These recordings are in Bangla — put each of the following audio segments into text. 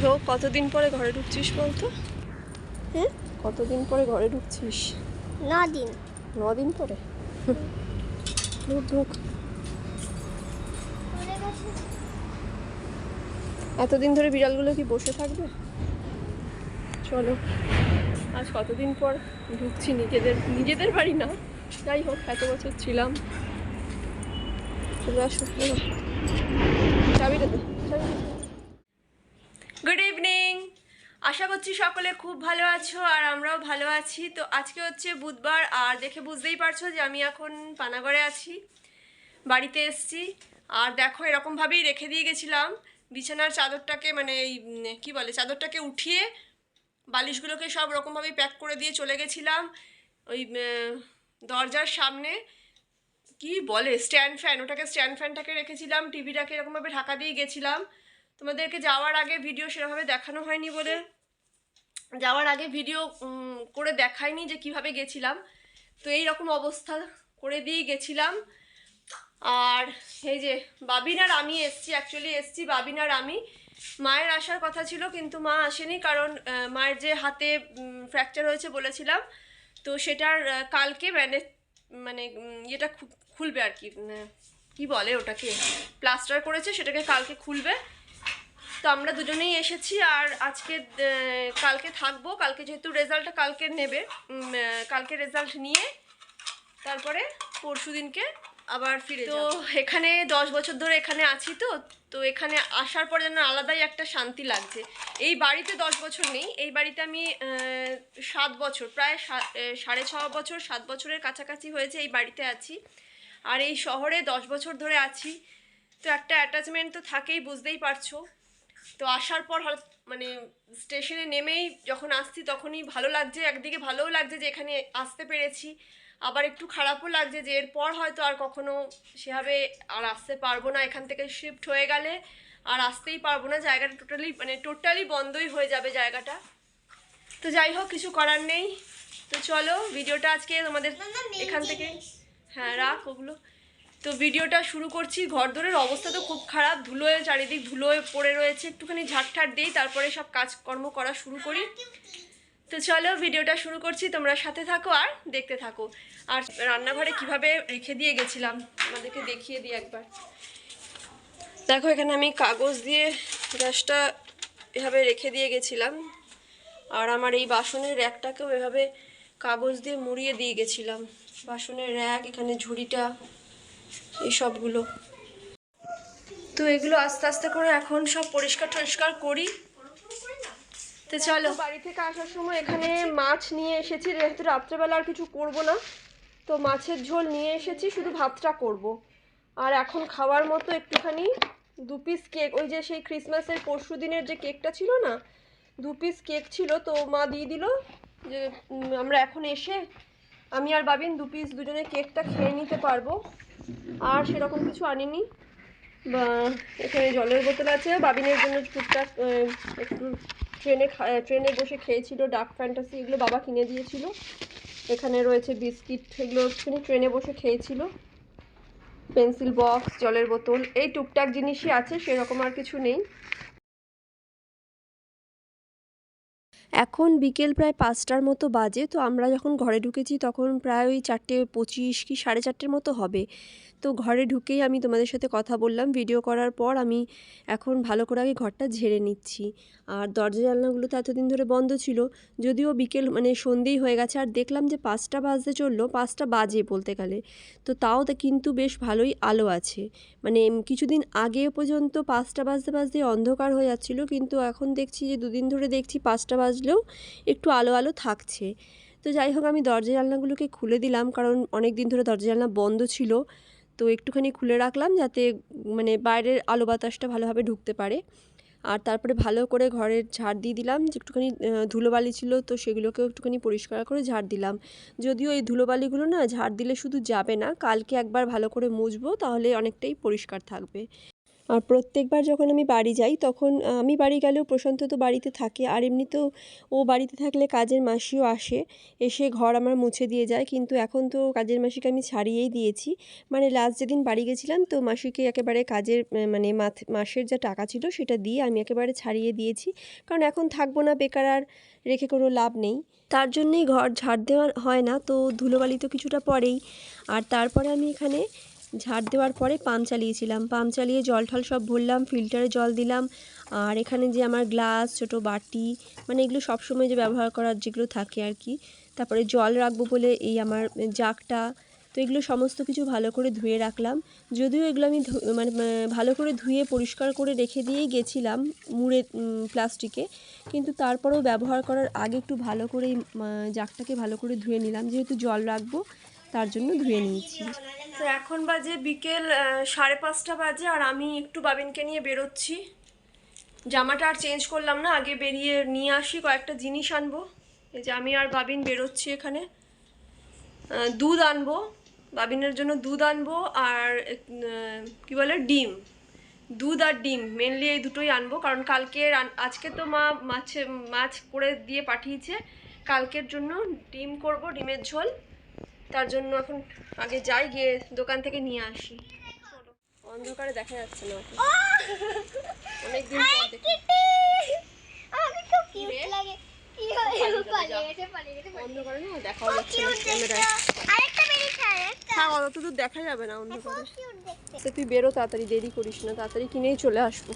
তো কতদিন পরে ঘরে ঢুকছিস বলতো? হ্যাঁ, কতদিন পরে ঘরে ঢুকছিস? 9 দিন। 9 দিন পরে? ঢুক ঢুক। এতদিন ধরে বিড়ালগুলো কি বসে থাকবে? চলো, আজ কতদিন পর ঢুকছি নিজেদের বাড়ি না, যাই হোক এত বছর ছিলাম। চলে আসো, চাবিটা দে। গুড ইভিনিং, আশা করছি সকলে খুব ভালো আছো আর আমরাও ভালো আছি। তো আজকে হচ্ছে বুধবার, আর দেখে বুঝতেই পারছো যে আমি এখন পানাগড়ে আছি, বাড়িতে এসছি। আর দেখো এরকমভাবেই রেখে দিয়ে গেছিলাম বিছানার চাদরটাকে, মানে এই কী বলে, চাদরটাকে উঠিয়ে বালিশগুলোকে সব রকমভাবেই প্যাক করে দিয়ে চলে গেছিলাম ওই দরজার সামনে, কি বলে স্ট্যান্ড ফ্যান, ওটাকে স্ট্যান্ড ফ্যানটাকে রেখেছিলাম, টিভিটাকে এরকমভাবে ঢাকা দিয়ে গেছিলাম। তোমাদেরকে যাওয়ার আগে ভিডিও সেরকমভাবে দেখানো হয়নি বলে যাওয়ার আগে ভিডিও করে দেখাইনি যে কিভাবে গেছিলাম। তো এই রকম অবস্থা করে দিয়ে গেছিলাম। আর এই যে বাবিন আর আমি এসছি বাবিন আর আমি। মায়ের আসার কথা ছিল কিন্তু মা আসেনি, কারণ মায়ের যে হাতে ফ্র্যাকচার হয়েছে বলেছিলাম, তো সেটার কালকে মানে ইয়েটা খুলবে আর কি, কি বলে ওটাকে, প্লাস্টার করেছে, সেটাকে কালকে খুলবে। তো আমরা দুজনেই এসেছি আর আজকে কালকে থাকবো। কালকে যেহেতু রেজাল্টটা কালকে নেবে, কালকে রেজাল্ট নিয়ে তারপরে পরশু দিনকে আবার ফিরে। তো এখানে 10 বছর ধরে এখানে আছি, তো এখানে আসার পর যেন আলাদাই একটা শান্তি লাগছে। এই বাড়িতে 10 বছর নেই, এই বাড়িতে আমি 7 বছর, প্রায় 6.5 বছর, 7 বছরের কাছাকাছি হয়েছে এই বাড়িতে আছি। আর এই শহরে 10 বছর ধরে আছি, তো একটা অ্যাটাচমেন্ট তো থাকেই, বুঝতেই পারছো। তো আসার পর মানে স্টেশনে নেমেই যখন আসছি তখনই ভালো লাগছে, একদিকে ভালোও লাগছে যে এখানে আসতে পেরেছি, আবার একটু খারাপও লাগছে যে এরপর হয়তো আর কখনো সেভাবে আর আসতে পারবো না। এখান থেকে শিফট হয়ে গেলে আর আসতেই পারবো না, জায়গাটা টোটালি বন্ধই হয়ে যাবে জায়গাটা। তো যাই হোক, কিছু করার নেই। তো চলো ভিডিওটা আজকে তোমাদের এখান থেকে, হ্যাঁ রাখ ওগুলো। তো ভিডিওটা শুরু করছি। ঘরদোরের অবস্থা তো খুব খারাপ, ধুলোয় চারিদিক ধুলোয় পড়ে রয়েছে, একটুখানি ঝাড় দিই তারপরে সব কাজকর্ম করা শুরু করি। তো চলো ভিডিওটা শুরু করছি, তোমরা সাথে থাকো আর দেখতে থাকো। আর রান্নাঘরে কিভাবে রেখে দিয়ে গেছিলাম আমাদেরকে দেখিয়ে দিই একবার। দেখো এখানে আমি কাগজ দিয়ে গ্যাসটা এভাবে রেখে দিয়ে গেছিলাম, আর আমার এই বাসনের র্যাকটাকেও এভাবে কাগজ দিয়ে মুড়িয়ে দিয়ে গেছিলাম। বাসনের র্যাক, এখানে ঝুড়িটা, এই সবগুলো। তো এগুলো আস্তে আস্তে করে এখন সব পরিষ্কার টরিষ্কার করি। তো চলো, বাড়ি থেকে আসার সময় এখানে মাছ নিয়ে এসেছি, যেহেতু রাত্রেবেলা আর কিছু করবো না, তো মাছের ঝোল নিয়ে এসেছি, শুধু ভাতটা করব। আর এখন খাওয়ার মতো একটুখানি 2 পিস কেক, ওই যে সেই ক্রিসমাসের পরশু দিনের যে কেকটা ছিল না, 2 পিস কেক ছিল, তো মা দিয়ে দিল যে আমরা এখন এসে আমি আর বাবিন 2 পিস দুজনে কেকটা খেয়ে নিতে পারবো। আর সেরকম কিছু আনিনি। বা এখানে জলের বোতল আছে, বাবিনের জন্য টুকটাক একটু ট্রেনে বসে খেয়েছিল ডার্ক ফ্যান্টাসি, এগুলো বাবা কিনে দিয়েছিল। এখানে রয়েছে বিস্কিট, এগুলো একটুখানি ট্রেনে বসে খেয়েছিল। পেন্সিল বক্স, জলের বোতল, এই টুকটাক জিনিসই আছে, সেরকম আর কিছু নেই। এখন বিকেল প্রায় 5টার মতো বাজে। তো আমরা যখন ঘরে ঢুকেছি তখন প্রায় ওই 4:25 কি 4:30 মতো হবে। তো ঘরে ঢুকেই আমি তোমাদের সাথে কথা বললাম। ভিডিও করার পর আমি এখন ভালো করে আগে ঘরটা ঝেড়ে নিচ্ছি। আর দরজা জানলাগুলো তো এতদিন ধরে বন্ধ ছিল, যদিও বিকেল মানে সন্ধেই হয়ে গেছে। আর দেখলাম যে 5টা বাজতে চললো, 5টা বাজে বলতে গেলে, তো তাও কিন্তু বেশ ভালোই আলো আছে। মানে কিছুদিন আগে পর্যন্ত 5টা বাজতে অন্ধকার হয়ে যাচ্ছিলো, কিন্তু এখন দেখছি যে 2 দিন ধরে দেখছি 5টা বাজলেও একটু আলো আলো থাকছে। তো যাই হোক, আমি দরজা জানলাগুলোকে খুলে দিলাম, কারণ অনেক দিন ধরে দরজা জানলা বন্ধ ছিল, তো একটুখানি খুলে রাখলাম যাতে মানে বাইরের আলো বাতাসটা ভালোভাবে ঢুকতে পারে। আর তারপরে ভালো করে ঘরের ঝাড় দিয়ে দিলাম, যে একটুখানি ধুলোবালি ছিল তো সেগুলোকেও একটুখানি পরিষ্কার করে ঝাড় দিলাম। যদিও এই ধুলোবালিগুলো না ঝাড় দিলে শুধু যাবে না, কালকে একবার ভালো করে মুছবো, তাহলে অনেকটাই পরিষ্কার থাকবে। আর প্রত্যেকবার যখন আমি বাড়ি যাই তখন আমি বাড়ি গেলেও প্রশান্ত তো বাড়িতে থাকে, আর এমনিতেও ও বাড়িতে থাকলে কাজের মাসিও আসে, এসে ঘর আমার মুছে দিয়ে যায়। কিন্তু এখন তো কাজের মাসিকে আমি ছাড়িয়েই দিয়েছি, মানে লাস্ট যেদিন বাড়ি গেছিলাম তো মাসিকে একেবারে কাজের মানে মাসের যা টাকা ছিল সেটা দিয়ে আমি একেবারে ছাড়িয়ে দিয়েছি, কারণ এখন থাকবো না, বেকার আর রেখে কোনো লাভ নেই। তার জন্যেই ঘর ঝাড় দেওয়া হয় না, তো ধুলোবালি তো কিছুটা পড়েই। আর তারপরে আমি এখানে ঝাড় দেওয়ার পরে পাম্প চালিয়েছিলাম, পাম্প চালিয়ে জল ঠল সব ভরলাম, ফিল্টারে জল দিলাম। আর এখানে যে আমার গ্লাস, ছোট বাটি, মানে এগুলো সবসময় যে ব্যবহার করার যেগুলো থাকে আর কি, তারপরে জল রাখবো বলে এই আমার জাগটা, তো এগুলো সমস্ত কিছু ভালো করে ধুয়ে রাখলাম। যদিও এগুলো আমি মানে ভালো করে ধুয়ে পরিষ্কার করে রেখে দিয়েই গেছিলাম মুড়ে প্লাস্টিকে, কিন্তু তারপরেও ব্যবহার করার আগে একটু ভালো করে জাগটাকে ভালো করে ধুয়ে নিলাম, যেহেতু জল রাখবো তার জন্য ধুয়ে নিয়েছি। তো এখন বাজে বিকেল 5:30 বাজে, আর আমি একটু বাবিনকে নিয়ে বেরোচ্ছি। জামাটা আর চেঞ্জ করলাম না, আগে বেরিয়ে নিয়ে আসি, কয়েকটা জিনিস আনবো। এই যে আমি আর বাবিন বেরোচ্ছি, এখানে দুধ আনবো, বাবিনের জন্য দুধ আনবো, আর কি বলে ডিম, দুধ আর ডিম মেনলি এই দুটোই আনবো, কারণ আজকে তো মা মাছ করে দিয়ে পাঠিয়েছে, কালকের জন্য ডিম করব, ডিমের ঝোল। তার জন্য এখন আগে যাই, গিয়ে দোকান থেকে নিয়ে আসি। অন্ধকারে দেখা যাচ্ছে না ওকে, অনেকদিন পর দেখি। অন্ধকারে না দেখাও যাচ্ছে না ক্যামেরায়, হ্যাঁ অত দূর দেখা যাবে না অন্ধকারে। তো তুই বেরো তাড়াতাড়ি, দেরি করিস না, তাড়াতাড়ি কিনেই চলে আসবো।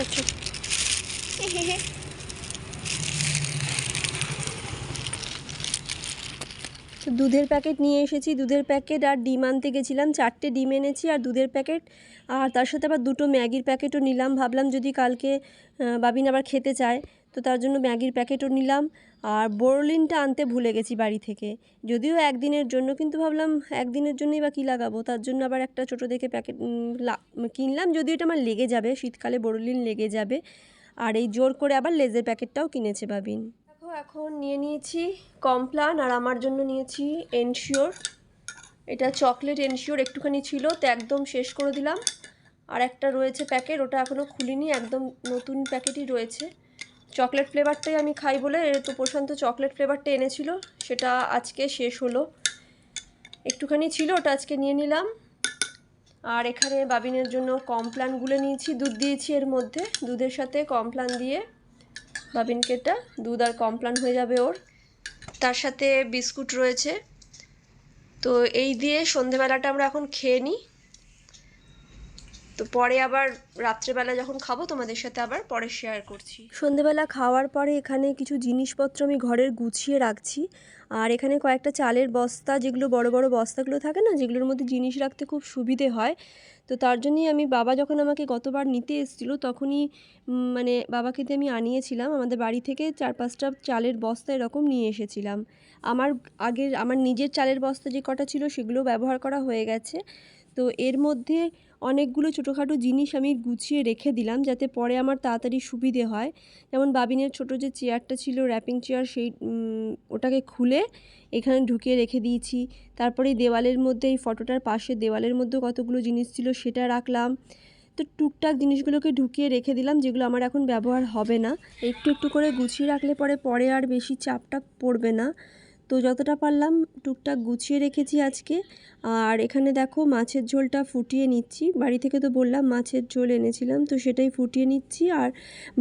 আচ্ছা দুধের প্যাকেট নিয়ে এসেছি, দুধের প্যাকেট আর ডিম আনতে গেছিলাম, 4টে ডিম এনেছি আর দুধের প্যাকেট, আর তার সাথে আবার 2টো ম্যাগির প্যাকেটও নিলাম। ভাবলাম যদি কালকে বাবিন আবার খেতে চায় তো তার জন্য ম্যাগির প্যাকেটও নিলাম। আর বোরলিনটা আনতে ভুলে গেছি বাড়ি থেকে, যদিও একদিনের জন্য, কিন্তু ভাবলাম একদিনের জন্যই বা কী লাগাবো, তার জন্য আবার একটা ছোটো দেখে প্যাকেট কিনলাম, যদিও এটা আমার লেগে যাবে, শীতকালে বোরলিন লেগে যাবে। আর এই জোর করে আবার লেজের প্যাকেটটাও কিনেছে বাবিন। এখন নিয়ে নিয়েছি কমপ্লান, আর আমার জন্য নিয়েছি এনশিওর, এটা চকলেট এনশিওর, একটুখানি ছিল তো একদম শেষ করে দিলাম। আর একটা রয়েছে প্যাকেট, ওটা এখনও খুলিনি, একদম নতুন প্যাকেটই রয়েছে, চকলেট ফ্লেভারটাই আমি খাই বলে, তো প্রশান্ত চকলেট ফ্লেভারটা এনেছিল, সেটা আজকে শেষ হলো, একটুখানি ছিল, ওটা আজকে নিয়ে নিলাম। আর এখানে বাবিনের জন্য কমপ্লানগুলো নিয়েছি, দুধ দিয়েছি এর মধ্যে, দুধের সাথে কমপ্লান দিয়ে বাবিনকে এটা দুধ আর কমপ্লান হয়ে যাবে ওর। তার সাথে বিস্কুট রয়েছে। তো এই দিয়ে সন্ধেবেলাটা আমরা এখন খেয়ে নিই, তো পরে আবার রাত্রেবেলা যখন খাবো তোমাদের সাথে আবার পরে শেয়ার করছি। সন্ধেবেলা খাওয়ার পরে এখানে কিছু জিনিসপত্র আমি ঘরের গুছিয়ে রাখছি, আর এখানে কয়েকটা চালের বস্তা, যেগুলো বড় বড় বস্তাগুলো থাকে না, যেগুলোর মধ্যে জিনিস রাখতে খুব সুবিধে হয়, তো তার জন্যই আমি বাবা যখন আমাকে গতবার নিতে এসেছিলো তখনই মানে বাবাকে দিয়ে আমি আনিয়েছিলাম, আমাদের বাড়ি থেকে 4-5টা চালের বস্তা এরকম নিয়ে এসেছিলাম। আমার নিজের চালের বস্তা যে কটা ছিল সেগুলো ব্যবহার করা হয়ে গেছে, তো এর মধ্যে অনেকগুলো ছোটোখাটো জিনিস আমি গুছিয়ে রেখে দিলাম যাতে পরে আমার তাড়াতাড়ি সুবিধে হয়। যেমন বাবিনের ছোটো যে চেয়ারটা ছিল, র্যাপিং চেয়ার, সেই ওটাকে খুলে এখানে ঢুকিয়ে রেখে দিয়েছি। তারপরে দেওয়ালের মধ্যে, এই ফটোটার পাশে দেওয়ালের মধ্যে কতগুলো জিনিস ছিল সেটা রাখলাম। তো টুকটাক জিনিসগুলোকে ঢুকিয়ে রেখে দিলাম, যেগুলো আমার এখন ব্যবহার হবে না। একটু একটু করে গুছিয়ে রাখলে পরে আর বেশি চাপটা পড়বে না। তো যতটা পারলাম টুকটাক গুছিয়ে রেখেছি আজকে। আর এখানে দেখো মাছের ঝোলটা ফুটিয়ে নিচ্ছি, বাড়ি থেকে তো বললাম মাছের ঝোল এনেছিলাম, তো সেটাই ফুটিয়ে নিচ্ছি, আর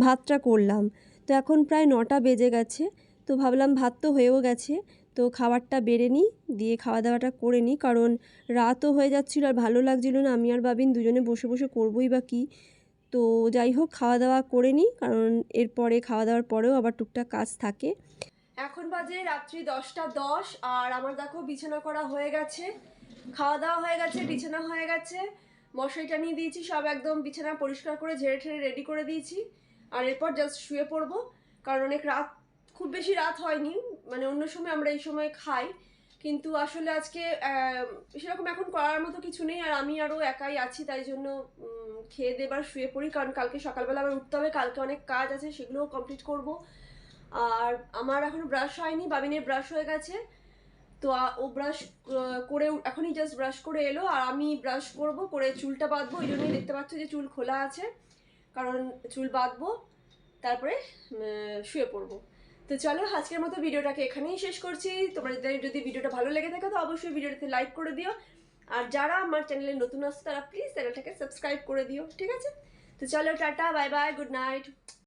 ভাতটা করলাম। তো এখন প্রায় 9টা বেজে গেছে, তো ভাবলাম ভাত তো হয়েও গেছে, তো খাবারটা বেড়ে নিই, দিয়ে খাওয়া দাওয়াটা করে নিই, কারণ রাতও হয়ে যাচ্ছিলো আর ভালো লাগছিলো না, আমি আর বাবিন দুজনে বসে বসে করবোই বা কী। তো যাই হোক খাওয়া দাওয়া করে নিই, কারণ এরপরে খাওয়া দাওয়ার পরেও আবার টুকটাক কাজ থাকে। এখন বাজে রাত্রি 10টা 10, আর আমার দেখো বিছানা করা হয়ে গেছে, খাওয়া দাওয়া হয়ে গেছে, বিছানা হয়ে গেছে, মশারি টানিয়ে দিয়েছি, সব একদম বিছানা পরিষ্কার করে ঝেড়ে ঠেড়ে রেডি করে দিয়েছি। আর এরপর জাস্ট শুয়ে পড়বো, কারণ অনেক রাত, খুব বেশি রাত হয়নি, মানে অন্য সময় আমরা এই সময় খাই, কিন্তু আসলে আজকে সেরকম এখন করার মতো কিছু নেই, আর আমি আরও একাই আছি, তাই জন্য খেয়ে দেবার শুয়ে পড়ি, কারণ কালকে সকালবেলা আবার উঠতে হবে, কালকে অনেক কাজ আছে, সেগুলোও কমপ্লিট করব। আর আমার এখনো ব্রাশ হয়নি, বাবিনের ব্রাশ হয়ে গেছে, তো ও ব্রাশ করে এখনই জাস্ট ব্রাশ করে এলো, আর আমি ব্রাশ করব, করে চুলটা বাঁধবো। ওই জন্যই দেখতে পাচ্ছ যে চুল খোলা আছে, কারণ চুল বাঁধবো, তারপরে শুয়ে পড়বো। তো চলো আজকের মতো ভিডিওটাকে এখানেই শেষ করছি। তোমাদের যদি ভিডিওটা ভালো লেগে থাকে তো অবশ্যই ভিডিওটাতে লাইক করে দিও, আর যারা আমার চ্যানেলে নতুন আসছে তারা প্লিজ চ্যানেলটাকে সাবস্ক্রাইব করে দিও, ঠিক আছে? তো চলো tata, bye bye, good night.